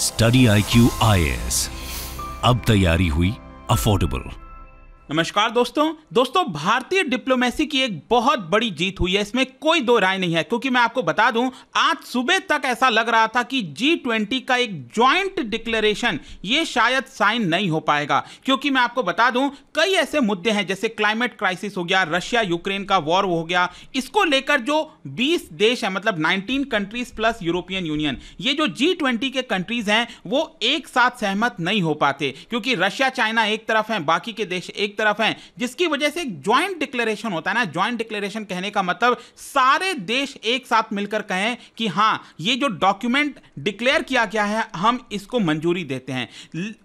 Study IQ IAS, अब तैयारी हुई अफोर्डेबल। नमस्कार दोस्तों, भारतीय डिप्लोमेसी की एक बहुत बड़ी जीत हुई है, इसमें कोई दो राय नहीं है। क्योंकि मैं आपको बता दूं, आज सुबह तक ऐसा लग रहा था कि G20 का एक जॉइंट डिक्लेरेशन ये शायद साइन नहीं हो पाएगा। क्योंकि मैं आपको बता दूं, कई ऐसे मुद्दे हैं जैसे क्लाइमेट क्राइसिस हो गया, रशिया यूक्रेन का वॉर हो गया, इसको लेकर जो 20 देश हैं, मतलब 19 कंट्रीज प्लस यूरोपियन यूनियन, ये जो G20 के कंट्रीज हैं वो एक साथ सहमत नहीं हो पाते। क्योंकि रशिया चाइना एक तरफ है, बाकी के देश एक तरफ हैं, जिसकी वजह से एक ज्वाइंट डिक्लेरेशन होता है ना। ज्वाइंट डिक्लेरेशन कहने का मतलब सारे देश एक साथ मिलकर कहें कि हां, ये जो डॉक्यूमेंट डिक्लेयर किया गया है हम इसको मंजूरी देते हैं।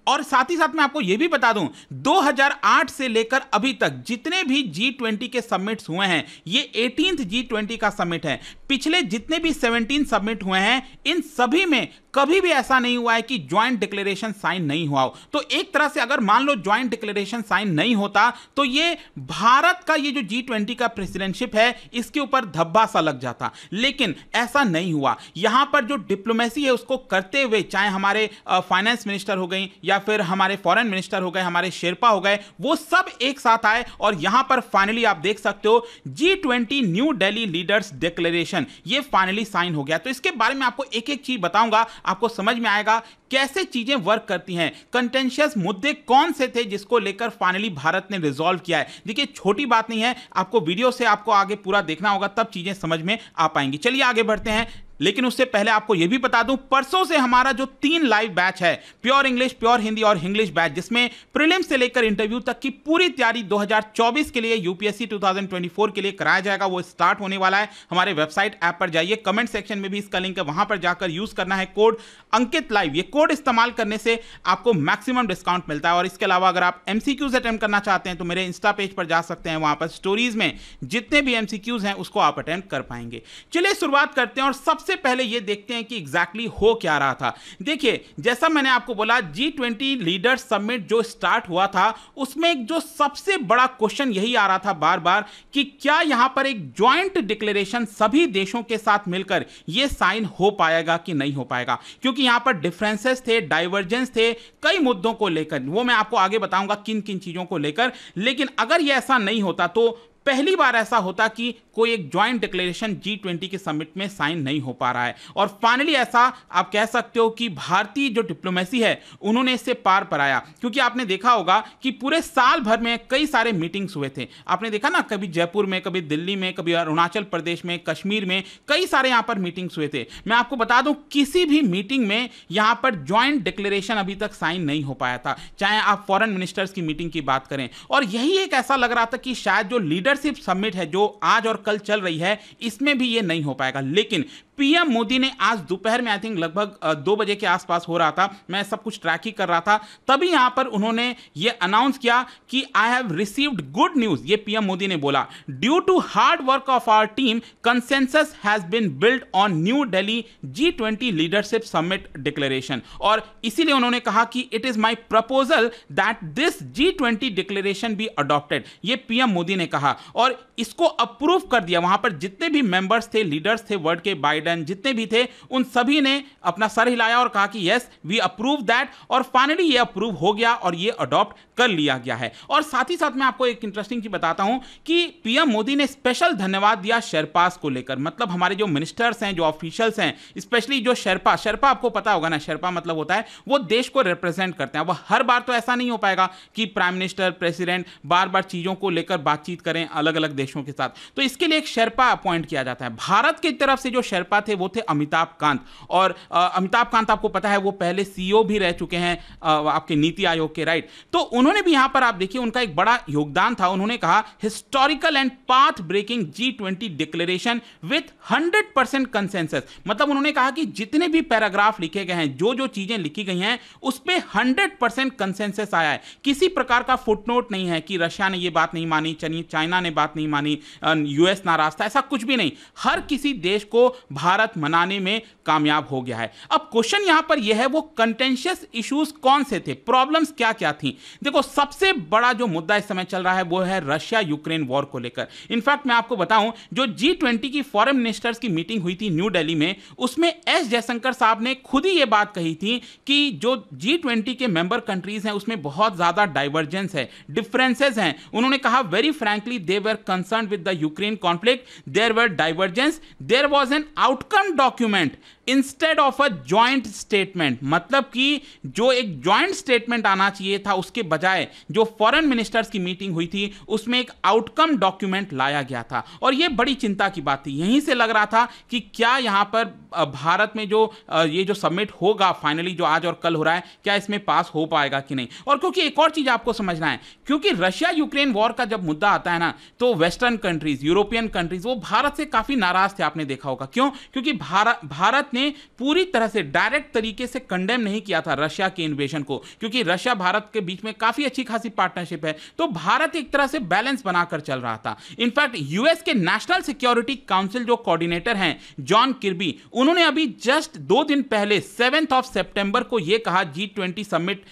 और साथ ही साथ मैं आपको यह भी बता दूं, 2008 से लेकर अभी तक जितने भी G20 के समिट्स हुए हैं, ये 18th G20 का समिट है। पिछले जितने भी 17 समिट हुए हैं, इन सभी में कभी भी ऐसा नहीं हुआ है कि ज्वाइंट डिक्लेरेशन साइन नहीं हुआ हो। तो एक तरह से अगर मान लो ज्वाइंट डिक्लेरेशन साइन नहीं होता तो ये भारत का ये जो G20 का प्रेसिडेंटशिप है इसके ऊपर धब्बा सा लग जाता। लेकिन ऐसा नहीं हुआ। यहां पर जो डिप्लोमेसी है उसको करते हुए, चाहे हमारे फाइनेंस मिनिस्टर हो गई या फिर हमारे फॉरेन मिनिस्टर हो गए, हमारे शेरपा हो गए, वो सब एक साथ आए और यहां पर फाइनली आप देख सकते हो G20 new Delhi leaders declaration ये फाइनली साइन हो गया। तो इसके बारे में आपको एक एक चीज बताऊंगा, आपको समझ में आएगा कैसे चीजें वर्क करती हैं, कंटेंशियस मुद्दे कौन से थे जिसको लेकर फाइनली भारत ने रिजॉल्व किया है। देखिए, छोटी बात नहीं है, आपको वीडियो से आपको आगे पूरा देखना होगा, तब चीजें समझ में आ पाएंगी। चलिए आगे बढ़ते हैं। लेकिन उससे पहले आपको यह भी बता दूं, परसों से हमारा जो 3 लाइव बैच है, प्योर इंग्लिश, प्योर हिंदी और इंग्लिश बैच, जिसमें प्रीलिम से लेकर इंटरव्यू तक की पूरी तैयारी 2024 के लिए, यूपीएससी 2024 के लिए कराया जाएगा, वो स्टार्ट होने वाला है। हमारे वेबसाइट ऐप पर जाइए, कमेंट सेक्शन में भी इसका लिंक है, वहां पर जाकर यूज करना है कोड अंकित लाइव। ये कोड इस्तेमाल करने से आपको मैक्सिमम डिस्काउंट मिलता है। और इसके अलावा अगर आप एमसीक्यूज अटेम्प्ट करना चाहते हैं तो मेरे इंस्टा पेज पर जा सकते हैं, वहां पर स्टोरीज में जितने भी एमसीक्यूज हैं उसको आप अटेम्प्ट कर पाएंगे। चलिए शुरुआत करते हैं और सबसे पहले ये देखते हैं कि एग्जैक्टली हो क्या रहा था। देखिए, जैसा मैंने आपको बोला, G20 लीडर्स समिट जो स्टार्ट हुआ था उसमें एक जो सबसे बड़ा क्वेश्चन यही आ रहा था बार बार कि क्या यहां पर एक ज्वाइंट डिक्लेरेशन सभी देशों के साथ मिलकर यह साइन हो पाएगा कि नहीं हो पाएगा। क्योंकि यहां पर डिफरेंसेस थे, डाइवर्जेंस थे कई मुद्दों को लेकर, वो मैं आपको आगे बताऊंगा किन किन चीजों को लेकर। लेकिन अगर यह ऐसा नहीं होता तो पहली बार ऐसा होता कि कोई एक ज्वाइंट डिक्लेरेशन G20 के समिट में साइन नहीं हो पा रहा है। और फाइनली ऐसा आप कह सकते हो कि भारतीय जो डिप्लोमेसी है उन्होंने इससे पार पाया। क्योंकि आपने देखा होगा कि पूरे साल भर में कई सारे मीटिंग्स हुए थे। आपने देखा ना, कभी जयपुर में, कभी दिल्ली में, कभी अरुणाचल प्रदेश में, कश्मीर में, कई सारे यहां पर मीटिंग्स हुए थे। मैं आपको बता दूं, किसी भी मीटिंग में यहां पर ज्वाइंट डिक्लेरेशन अभी तक साइन नहीं हो पाया था, चाहे आप फॉरेन मिनिस्टर्स की मीटिंग की बात करें। और यही एक ऐसा लग रहा था कि शायद जो लीडरशिप समिट है जो आज और कल चल रही है, इसमें भी ये नहीं हो पाएगा। लेकिन पीएम मोदी ने आज दोपहर में, आई थिंक लगभग 2 बजे के आसपास हो रहा था, मैं सब कुछ ट्रैक ही कर रहा था, तभी यहां पर उन्होंने ये अनाउंस किया कि I have received good news. ये पीएम मोदी ने बोला, due to hard work of our team consensus has been built on New Delhi G20 leadership summit declaration. और इसीलिए उन्होंने कहा कि it is my proposal that this G20 declaration be adopted. ये PM Modi ने कहा और इसको अप्रूव कर दिया। वहां पर जितने भी मेंबर्स थे, लीडर्स थे, वर्ल्ड के बाइडेन जितने भी थे, उन सभी ने अपना सर हिलाया और कहा कि यस वी अप्रूव दैट। और फाइनली ये अप्रूव हो गया और ये अडॉप्ट कर लिया गया है। और साथ ही साथ मैं आपको एक इंटरेस्टिंग चीज बताता हूं कि पीएम मोदी ने स्पेशल धन्यवाद दिया शेरपास को लेकर। मतलब हमारे जो मिनिस्टर्स हैं, जो ऑफिशियल्स हैं, स्पेशली जो शेरपा आपको पता होगा ना, शेरपा मतलब होता है वो देश को रिप्रेजेंट करते हैं। वो हर बार तो ऐसा नहीं हो पाएगा कि प्राइम मिनिस्टर, प्रेसिडेंट बार बार चीजों को लेकर बातचीत करें अलग अलग देशों के साथ। तो इसके लिए एक शेरपा अपॉइंट किया जाता है। भारत की तरफ से जो शेरपा थे वो थे अमिताभ कांत। और अमिताभ कांत आपको पता है वो पहले सीईओ भी रह चुके हैं आपके नीति आयोग के, राइट। तो उन्होंने भी यहां पर आप देखिए उनका एक बड़ा योगदान था। उन्होंने कहा historical and path breaking G20 declaration with 100% consensus. मतलब उन्होंने कहा कि जितने भी पैराग्राफ लिखे गए हैं, जो जो चीजें लिखी गई हैं, उस पे 100% कंसेंसस आया है। किसी प्रकार का फुटनोट नहीं है कि रशिया ने ये बात नहीं मानी, चाइना ने बात नहीं मानी, यूएस नाराज था, ऐसा कुछ भी नहीं। हर किसी देश को भारत मनाने में कामयाब हो गया है। अब क्वेश्चन यहां पर यह है वो कंटेंशियस इश्यूज कौन से थे, प्रॉब्लम्स क्या क्या थी। देखो सबसे बड़ा जो मुद्दा इस समय चल रहा है वो है रशिया यूक्रेन वॉर को लेकर। इनफैक्ट मैं आपको बताऊं, जो G20 की फॉरेन मिनिस्टर्स की मीटिंग हुई थी न्यू दिल्ली में, उसमें एस जयशंकर साहब ने खुद ही ये बात कही थी कि जो G20 के मेंबर कंट्रीज हैं उसमें बहुत ज्यादा डाइवर्जेंस है, डिफरेंसेस हैं। उन्होंने कहा very frankly they were concerned with the Ukraine conflict, there were divergence, there was an outcome document instead of a joint statement. मतलब कि जो एक जॉइंट स्टेटमेंट आना चाहिए था उसके बजाय जो फॉरेन मिनिस्टर्स की मीटिंग हुई थी उसमें एक आउटकम डॉक्यूमेंट लाया गया था, और यह बड़ी चिंता की बात थी। यहीं से लग रहा था कि क्या यहां पर भारत में जो ये जो समिट होगा फाइनली, जो आज और कल हो रहा है, क्या इसमें पास हो पाएगा कि नहीं। और क्योंकि एक और चीज आपको समझना है, क्योंकि रशिया यूक्रेन वॉर का जब मुद्दा आता है ना, तो वेस्टर्न कंट्रीज, यूरोपियन कंट्रीज वो भारत से काफी नाराज थे। आपने देखा होगा क्यों? क्योंकि भारत ने पूरी तरह से डायरेक्ट तरीके से कंडेम नहीं किया था रशिया के इन्वेजन को, क्योंकि रशिया भारत के बीच में काफी अच्छी खासी पार्टनरशिप है, तो भारत एक तरह से बैलेंस बनाकर चल रहा था। इनफैक्ट यूएस के नेशनल सिक्योरिटी काउंसिल जो कोऑर्डिनेटर हैं जॉन किर्बी, उन्होंने अभी जस्ट 2 दिन पहले 7 सितंबर को यह कहा, G20 समिट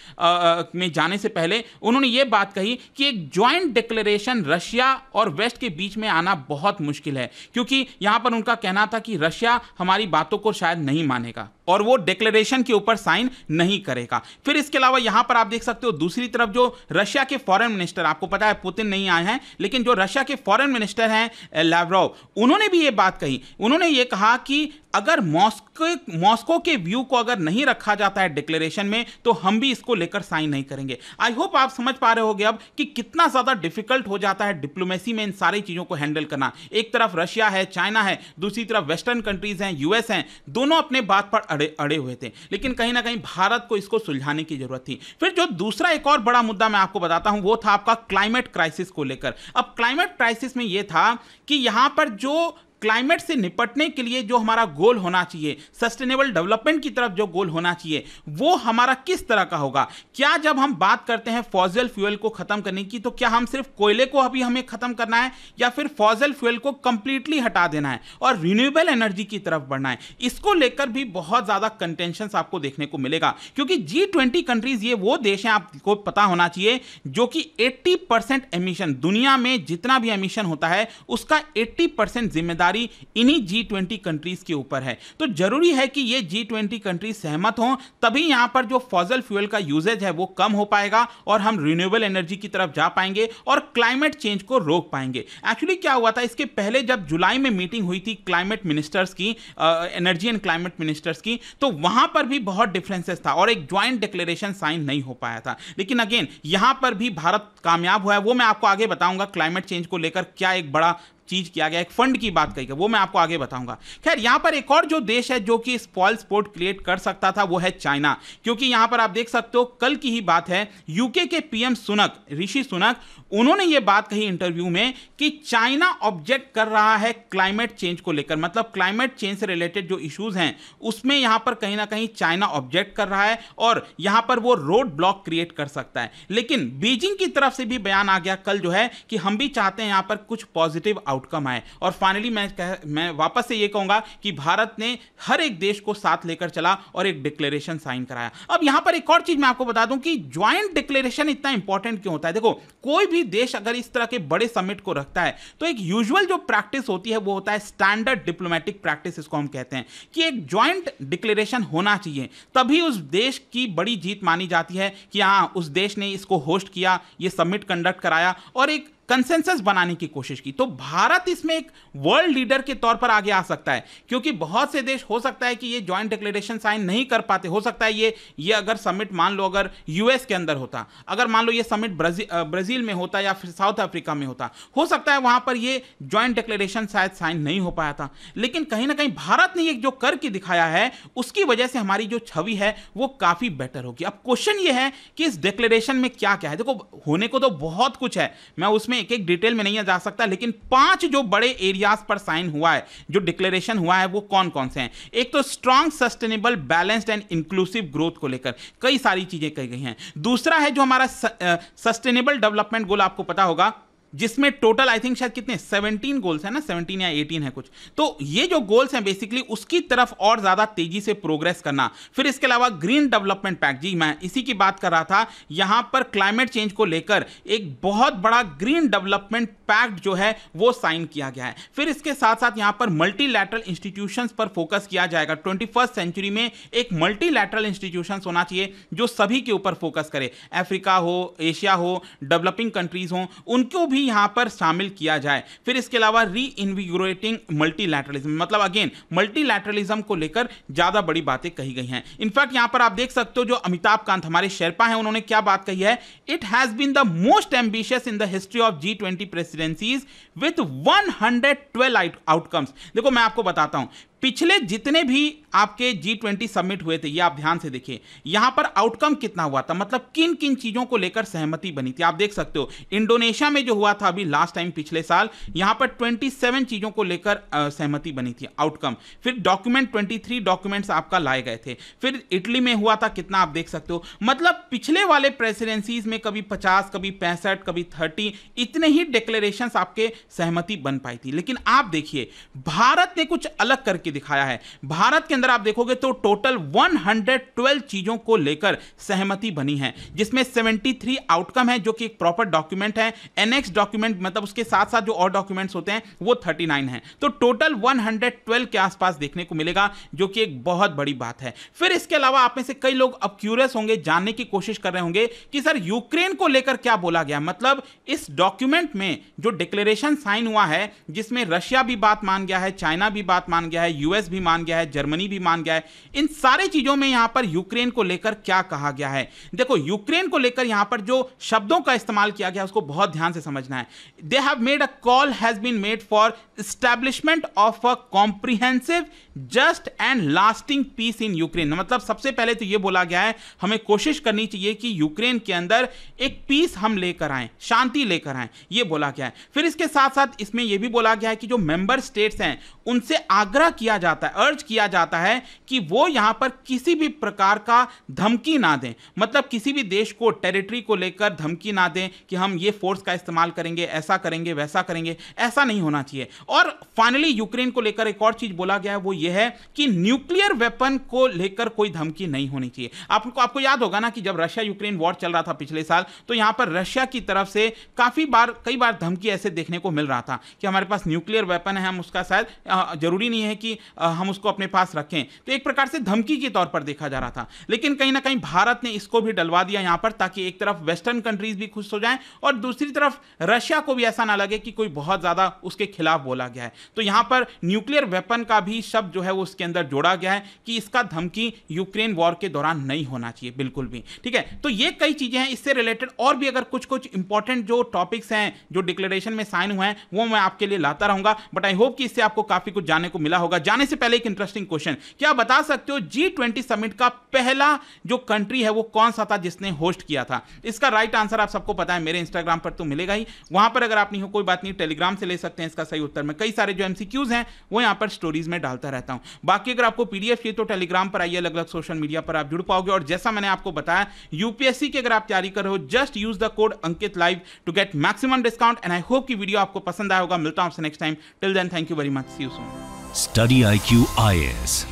में जाने से पहले उन्होंने यह बात कही कि एक ज्वाइंट डिक्लेरेशन रशिया और वेस्ट के बीच में आना बहुत मुश्किल है, क्योंकि यहां पर उनका कहना था कि रशिया हमारी बातों को शायद नहीं मानेगा और वो डिक्लेरेशन के ऊपर साइन नहीं करेगा। फिर इसके अलावा यहां पर आप देख सकते हो दूसरी तरफ जो रशिया के फॉरेन मिनिस्टर, आपको पता है पुतिन नहीं आए हैं, लेकिन जो रशिया के फॉरेन मिनिस्टर हैं लावरोव, उन्होंने भी ये बात कही। उन्होंने ये कहा कि अगर मॉस्को के व्यू को अगर नहीं रखा जाता है डिक्लेरेशन में, तो हम भी इसको लेकर साइन नहीं करेंगे। आई होप आप समझ पा रहे होगे अब कि कितना ज्यादा डिफिकल्ट हो जाता है डिप्लोमेसी में इन सारी चीजों को हैंडल करना। एक तरफ रशिया है, चाइना है, दूसरी तरफ वेस्टर्न कंट्रीज हैं, यूएस हैं, दोनों अपने बात पर अड़े हुए थे, लेकिन कहीं ना कहीं भारत को इसको सुलझाने की जरूरत थी। फिर जो दूसरा एक और बड़ा मुद्दा मैं आपको बताता हूं, वो था आपका क्लाइमेट क्राइसिस को लेकर। अब क्लाइमेट क्राइसिस में यह था कि यहां पर जो क्लाइमेट से निपटने के लिए जो हमारा गोल होना चाहिए, सस्टेनेबल डेवलपमेंट की तरफ जो गोल होना चाहिए, वो हमारा किस तरह का होगा। क्या जब हम बात करते हैं फॉसिल फ्यूल को खत्म करने की, तो क्या हम सिर्फ कोयले को अभी हमें खत्म करना है, या फिर फॉसिल फ्यूल को कंप्लीटली हटा देना है और रिन्यूएबल एनर्जी की तरफ बढ़ना है। इसको लेकर भी बहुत ज्यादा कंटेंशन आपको देखने को मिलेगा, क्योंकि G20 कंट्रीज ये वो देश हैं, आपको पता होना चाहिए, जो कि 80% एमिशन, दुनिया में जितना भी एमिशन होता है उसका 80% जिम्मेदारी इन्हीं G20 कंट्रीज के ऊपर है। तो जरूरी है कि ये G20 कंट्रीज सहमत हों, तभी यहां पर जो फॉसिल फ्यूल का यूजेज है वो कम हो पाएगा और हम रिन्यूएबल एनर्जी की तरफ जा पाएंगे और क्लाइमेट चेंज को रोक पाएंगे। एक्चुअली क्या हुआ था, इसके पहले जब जुलाई में मीटिंग हुई थी क्लाइमेट मिनिस्टर्स की, एनर्जी एंड क्लाइमेट मिनिस्टर्स की, तो वहां पर भी बहुत डिफरेंसेस था और एक ज्वाइंट डिक्लेरेशन साइन नहीं हो पाया था। लेकिन अगेन यहां पर भी भारत कामयाब हुआ है, वो मैं आपको आगे बताऊंगा। क्लाइमेट चेंज को लेकर क्या एक बड़ा चीज किया गया, एक फंड की बात कही गई, वो मैं आपको आगे बताऊंगा। खैर यहां पर एक और जो देश है जो कि स्पॉइल स्पोर्ट क्रिएट कर सकता था, वो है चाइना, क्योंकि यहां पर आप देख सकते हो कल की ही बात है, यूके के पीएम सुनक, ऋषि सुनक, उन्होंने ये बात कही इंटरव्यू में कि चाइना ऑब्जेक्ट कर रहा है क्लाइमेट चेंज को लेकर, मतलब क्लाइमेट चेंज से रिलेटेड जो इश्यूज हैं उसमें यहां पर कहीं ना कहीं चाइना ऑब्जेक्ट कर रहा है और यहां पर वो रोड ब्लॉक क्रिएट कर सकता है। लेकिन बीजिंग की तरफ से भी बयान आ गया कल जो है कि हम भी चाहते हैं यहां पर कुछ पॉजिटिव आउटकम आए। और फाइनली मैं वापस से ये कहूंगा कि भारत ने हर एक देश को साथ लेकर चला और एक डिक्लेरेशन साइन कराया। अब यहां पर एक और चीज मैं आपको बता दूं कि ज्वाइंट डिक्लेरेशन इतना इंपॉर्टेंट क्यों होता है। देखो कोई भी देश अगर इस तरह के बड़े समिट को रखता है तो एक यूजुअल जो प्रैक्टिस होती है वो होता है स्टैंडर्ड डिप्लोमेटिक प्रैक्टिस, इसको हम कहते हैं कि एक ज्वाइंट डिक्लेरेशन होना चाहिए, तभी उस देश की बड़ी जीत मानी जाती है कि हां उस देश ने इसको होस्ट किया, ये समिट कंडक्ट कराया और एक कंसेंसस बनाने की कोशिश की। तो भारत इसमें एक वर्ल्ड लीडर के तौर पर आगे आ सकता है, क्योंकि बहुत से देश हो सकता है कि ये जॉइंट डिक्लेरेशन साइन नहीं कर पाते। हो सकता है ये अगर समिट मान लो अगर यूएस के अंदर होता, अगर मान लो ये समिट ब्राजील में होता या फिर साउथ अफ्रीका में होता, हो सकता है वहां पर ये जॉइंट डिक्लेरेशन शायद साइन नहीं हो पाया था। लेकिन कहीं ना कहीं भारत ने ये जो करके दिखाया है उसकी वजह से हमारी जो छवि है वो काफी बेटर होगी। अब क्वेश्चन ये है कि इस डिक्लेरेशन में क्या क्या है। देखो होने को तो बहुत कुछ है, मैं उसमें एक एक डिटेल में नहीं जा सकता, लेकिन 5 जो बड़े एरियाज पर साइन हुआ है, जो डिक्लेरेशन हुआ है वो कौन कौन से हैं। एक तो strong, sustainable, balanced and inclusive growth को लेकर कई सारी चीजें कही गई हैं। दूसरा है जो हमारा सस्टेनेबल डेवलपमेंट गोल, आपको पता होगा जिसमें टोटल आई थिंक शायद कितने 17 गोल्स है ना, 17 या 18 है कुछ। तो ये जो गोल्स हैं बेसिकली उसकी तरफ और ज्यादा तेजी से प्रोग्रेस करना। फिर इसके अलावा ग्रीन डेवलपमेंट पैक्ट, जी मैं इसी की बात कर रहा था, यहां पर क्लाइमेट चेंज को लेकर एक बहुत बड़ा ग्रीन डेवलपमेंट पैक्ट जो है वो साइन किया गया है। फिर इसके साथ साथ यहां पर मल्टीलैटरल इंस्टीट्यूशंस पर फोकस किया जाएगा। 21st सेंचुरी में एक मल्टीलैटरल इंस्टीट्यूशंस होना चाहिए जो सभी के ऊपर फोकस करे, अफ्रीका हो, एशिया हो, डेवलपिंग कंट्रीज हो, उनको भी यहां पर शामिल किया जाए। फिर इसके अलावा री इनविगोरेटिंग मल्टीलैटरलिज्म, मतलब अगेन मल्टीलैटरलिज्म को लेकर ज्यादा बड़ी बातें कही गई हैं। इनफैक्ट यहां पर आप देख सकते हो जो अमिताभ कांत हमारे शेरपा हैं, उन्होंने क्या बात कही है, it has been the most ambitious in the history of G20 presidencies with 112 outcomes. देखो मैं आपको बताता हूं, पिछले जितने भी आपके G20 समिट हुए थे, ये आप ध्यान से देखिए, यहां पर आउटकम कितना हुआ था, मतलब किन किन चीजों को लेकर सहमति बनी थी। आप देख सकते हो इंडोनेशिया में जो हुआ था अभी लास्ट टाइम पिछले साल, यहां पर 27 चीजों को लेकर सहमति बनी थी, आउटकम। फिर डॉक्यूमेंट 23 डॉक्यूमेंट्स आपका लाए गए थे। फिर इटली में हुआ था कितना, आप देख सकते हो। मतलब पिछले वाले प्रेसिडेंसीज में कभी 50, कभी 65, कभी 30, इतने ही डिक्लेरेशंस आपके सहमति बन पाई थी। लेकिन आप देखिए भारत ने कुछ अलग करके दिखाया है। भारत के अंदर आप देखोगे तो टोटल 112 चीजों को लेकर सहमति बनी है, जिसमें 73 आउटकम है जो कि एक प्रॉपर डॉक्यूमेंट है। एनेक्स डॉक्यूमेंट मतलब उसके साथ साथ जो और डॉक्यूमेंट्स होते हैं वो 39 हैं। तो टोटल 112 के आसपास देखने को मिलेगा, जो कि एक बहुत बड़ी बात है। फिर इसके अलावा आप में से कई लोग अब क्यूरियस होंगे, जानने की कोशिश कर रहे होंगे कि सर यूक्रेन को लेकर क्या बोला गया। मतलब इस डॉक्यूमेंट में जो डिक्लेरेशन साइन हुआ है, जिसमें रशिया भी बात मान गया है, चाइना भी बात मान गया है, यूएस भी मान गया है, जर्मनी भी मान गया है, इन सारी चीजों में यहां पर यूक्रेन को लेकर क्या कहा गया है। देखो यूक्रेन को लेकर यहां पर जो शब्दों का इस्तेमाल किया गया उसको बहुत ध्यान से समझना है। They have made a call has been made for establishment of a comprehensive just and lasting peace in Ukraine. मतलब सबसे पहले तो यह बोला गया है हमें कोशिश करनी चाहिए कि यूक्रेन के अंदर एक पीस हम लेकर आए, शांति लेकर आए, यह बोला गया है। फिर इसके साथ साथ इसमें यह भी बोला गया है कि जो मेंबर स्टेट्स हैं उनसे आग्रह किया जाता है, अर्ज किया जाता है कि वो यहां पर किसी भी प्रकार का धमकी ना दें। मतलब किसी भी देश को टेरिटरी को लेकर धमकी ना दें कि हम ये फोर्स का इस्तेमाल करेंगे, ऐसा करेंगे, वैसा करेंगे, ऐसा नहीं होना चाहिए। और फाइनली यूक्रेन को लेकर एक और चीज बोला गया है, वो ये है कि न्यूक्लियर वेपन को लेकर कोई धमकी नहीं होनी चाहिए। आपको याद होगा ना कि जब रशिया यूक्रेन वॉर चल रहा था पिछले साल, तो यहां पर रशिया की तरफ से कई बार धमकी ऐसे देखने को मिल रहा था कि हमारे पास न्यूक्लियर वेपन है, हम उसका शायद जरूरी नहीं है कि हम उसको अपने पास रखें। तो एक प्रकार से धमकी के तौर पर देखा जा रहा था। लेकिन कहीं ना कहीं भारत ने इसको भी डलवा दिया यहां पर, ताकि एक तरफ वेस्टर्न कंट्रीज भी खुश हो जाएं और दूसरी तरफ रशिया को भी ऐसा ना लगे कि कोई बहुत ज्यादा उसके खिलाफ बोला गया है। तो यहां पर न्यूक्लियर वेपन का भी शब्द जो है वो उसके अंदर जोड़ा गया है कि इसका धमकी यूक्रेन वॉर के दौरान नहीं होना चाहिए, बिल्कुल भी। ठीक है, तो ये कई चीजें हैं। इससे रिलेटेड और भी अगर कुछ इंपॉर्टेंट जो टॉपिक्स हैं जो डिक्लेरेशन में साइन हुए हैं वो मैं आपके लिए लाता रहूंगा। बट आई होप कि इससे आपको काफी कुछ जानने को मिला होगा। जाने से पहले एक इंटरेस्टिंग क्वेश्चन, क्या आप बता सकते हो G20 समिट का पहला जो कंट्री है वो कौन सा था जिसने होस्ट किया था? इसका राइट आंसर आप सबको पता है, मेरे इंस्टाग्राम पर तो मिलेगा ही। वहां पर अगर आप नहीं हो कोई बात नहीं, टेलीग्राम से ले सकते हैं इसका सही उत्तर। मैं कई सारे जो एमसीक्यूज हैं वो यहां पर स्टोरीज में डालता रहता हूं। बाकी अगर आपको पीडीएफ चाहिए तो टेलीग्राम पर आइए, अलग अलग सोशल मीडिया पर आप जुड़ पाओगे। और जैसा मैंने आपको बताया, यूपीएससी की अगर आप तैयारी कर रहे हो, just use the code Ankit live to get maximum discount. And I hope कि वीडियो आपको पसंद आया होगा। मिलता हूं आपसे next time. Till then, thank you very much, see you soon. Study IQ IAS,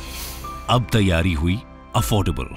अब तैयारी हुई अफोर्डेबल।